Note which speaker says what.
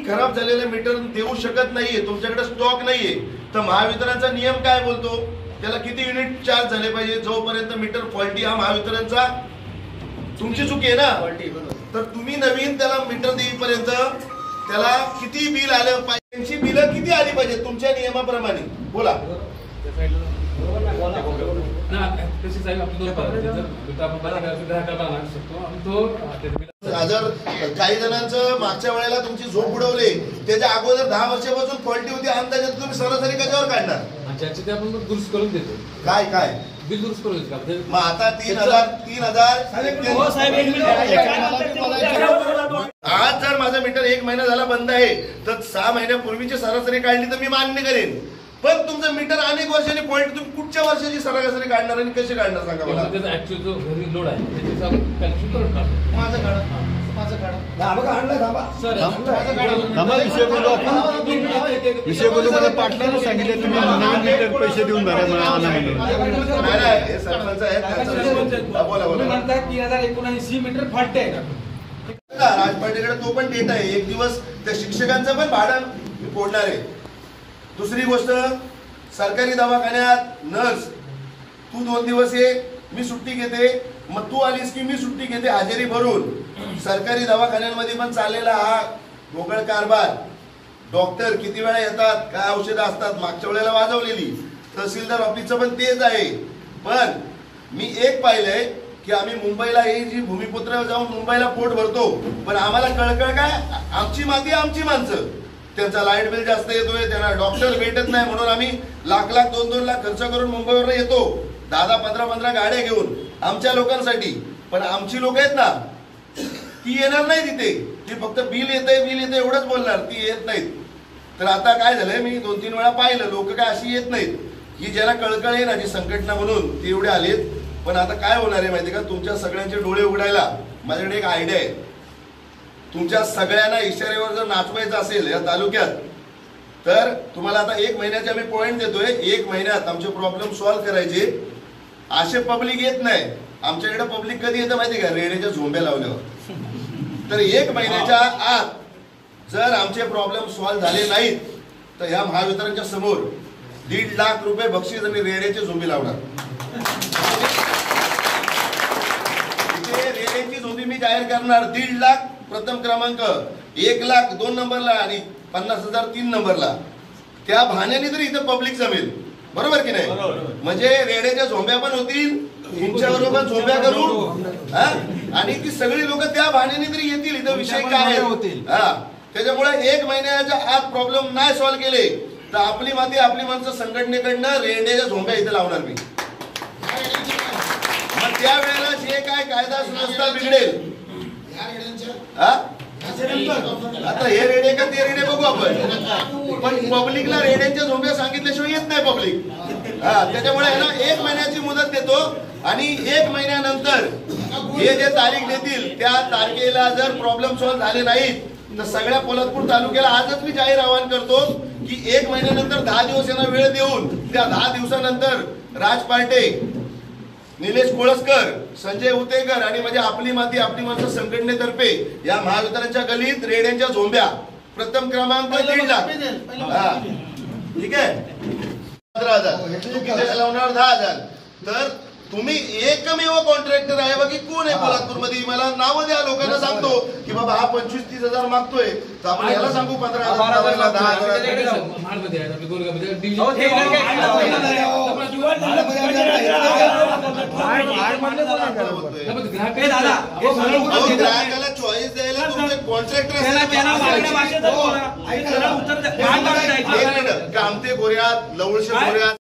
Speaker 1: खराब झालेले मीटर देऊ शकत नाहीये, तुमच्याकडे स्टॉक नाहीये, तर महावितरणचा नियम काय बोलतो, त्याला किती युनिट चार्ज झाले पाहिजे जोपर्यंत मीटर फॉल्टी, हा महावितरणचा तुमची चूक आहे ना। तर तुम्ही नवीन त्याला मीटर देईपर्यंत त्याला किती बिल आलं पाहिजे, त्यांची बिलं किती आली पाहिजे तुमच्या नियमाप्रमाणे, बोला। जर काही जणांचं मागच्या वेळेला तुमची झोप उडवले, त्याच्या अगोदर 10 वर्षापासून फॉल्टी होती, अंदाजात तुम्ही सरासरी कशावर काढणार? आपण दुरुस्त करून देतो। काय काय बिल दुरुस्त करून देतो मग आता 3,000 आज जर माझा मीटर 1 महिना झाला बंद आहे, तर 6 महिन्यापूर्वीची सरासरी काढली तर मी मान्य करेन, पण तुमचं मीटर अनेक वर्षांनी पॉईंट तुम्ही कुठच्या वर्षाची सरासरी काढणार आणि कशी काढणार सांगा मला।
Speaker 2: ऍक्च्युअल जो घरी लोड आहे त्याचा कॅल्क्युलेट करून काढा।
Speaker 1: माझं काढा
Speaker 3: विषय बोलू मला पाटलांना सांगितलं तुम्ही नवीन मीटर पैसे देऊन भरा
Speaker 1: सरपंच आहे, बोला बोला।
Speaker 4: 2079 मीटर फाटे
Speaker 1: राजपाटीकडे तो पण डेटा आहे, एक दिवस त्या शिक्षकांचं पण भाडं फोडणार आहे। दुसरी गोष्ट, सरकारी दवाखान्यात नर्स तू 2 दिवस ये, मी सुट्टी घेते, मग तू आलीस की मी सुट्टी घेते, हजेरी भरून सरकारी दवाखान्यांमध्ये पण चाललेला हा ढोकळ कारभार। डॉक्टर किती वेळा येतात, काय औषधं असतात, मागच्या वेळेला वाजवलेली, तहसीलदार ऑफिसचं पण तेच आहे। पण मी एक पाहिलंय की आम्ही मुंबईला ही जी भूमिपुत्र जाऊन मुंबईला पोट भरतो, पण आम्हाला कळकळ काय, आमची माती आमची माणसं, त्यांचा लाईट बिल जास्त येतोय, त्यांना डॉक्टर भेटत नाही, म्हणून आम्ही लाख 2-2 लाख खर्च करून मुंबईवर येतो, 10-15 गाड्या घेऊन आमच्या लोकांसाठी, पण आमची लोक आहेत ना ती येणार नाही तिथे, ती फक्त बिल येते एवढंच बोलणार, ती येत नाहीत। तर आता काय झालंय, मी 2-3 वेळा पाहिलं, लोक काय अशी येत नाहीत, ही ज्याला कळकळ आहे ना, जी संघटना म्हणून ती एवढे आलेत। पण आता काय होणार आहे माहिती का, तुमच्या सगळ्यांचे डोळे उघडायला माझ्याकडे एक आयडिया आहे। तुमच्या सगळ्यांना इशाऱ्यावर जर नाचवायचं असेल या तालुक्यात, तर तुम्हाला आता 1 महिन्याचे आम्ही पॉइंट देतोय, 1 महिन्यात आमचे प्रॉब्लेम सॉल्व्ह करायचे। असे पब्लिक येत नाही आमच्याकडे, पब्लिक कधी येतं माहिती का, रेड्याच्या झोंब्या लावल्यावर। तर 1 महिन्याच्या आत जर आमचे प्रॉब्लेम सॉल्व्ह झाले नाहीत, तर ह्या महावितरणच्या समोर 1.5 लाख रुपये बक्षीस आणि रेड्याचे झोंबे लावणार। इथे रेड्याची झोंबी मी जाहीर करणार, 1.5 लाख प्रथम क्रमांक, 1 लाख 2 नंबरला आणि 50,000 3 नंबरला। त्या भाण्याने तरी इथं पब्लिक जमेल, बरोबर की नाही? म्हणजे रेड्याच्या झोंब्या पण होतील, तुमच्याबरोबर झोंब्या करू, आणि ती सगळी लोक त्या भाण्याने तरी येतील, इथं विषय काय होतील। त्याच्यामुळे 1 महिन्याच्या आत प्रॉब्लेम नाही सॉल्व्ह केले तर आपली माती आपली माणसं संघटनेकडनं रेड्याच्या झोंब्या इथे लावणार मी। मग त्यावेळेला जे काय कायदा सुव्यवस्था बिघडेल, आता हे रेडे का ते रेडे बघू आपण, पण पब्लिकला रेड्यांच्या झोंब्या सांगितल्याशिवाय येत नाही पब्लिक। त्याच्यामुळे ना 1 महिन्याची मुदत देतो, आणि 1 महिन्यानंतर हे जे तारीख देतील त्या तारखेला जर प्रॉब्लेम सॉल्व्ह झाले नाहीत, तर सगळ्या पोलादपूर तालुक्याला आजच मी जाहीर आवाहन करतो की 1 महिन्यानंतर 10 दिवस यांना वेळ देऊन, त्या 10 दिवसानंतर राज पार्टे, निलेश कोळसकर, संजय उतेकर आणि म्हणजे आपली माती आपली माणसं संघटनेतर्फे या महावितरणच्या गलीत रेड्यांच्या झोंब्या, प्रथम क्रमांक 1.5 लाख, ठीक आहे, 15,000, तू किती लावणार 10,000। तर तुम्ही एकमेव कॉन्ट्रॅक्टर आहे बाकी कोण आहे पोलादपूर मध्ये, मला नाव द्या, लोकांना सांगतो की बाबा हा 25-30,000 मागतोय, तर आपण याला सांगू 15,000 10,000। ग्राहकाला चॉईस द्यायला तुमचे कॉन्ट्रॅक्टर कामते गोऱ्यात, लवळशे गोऱ्यात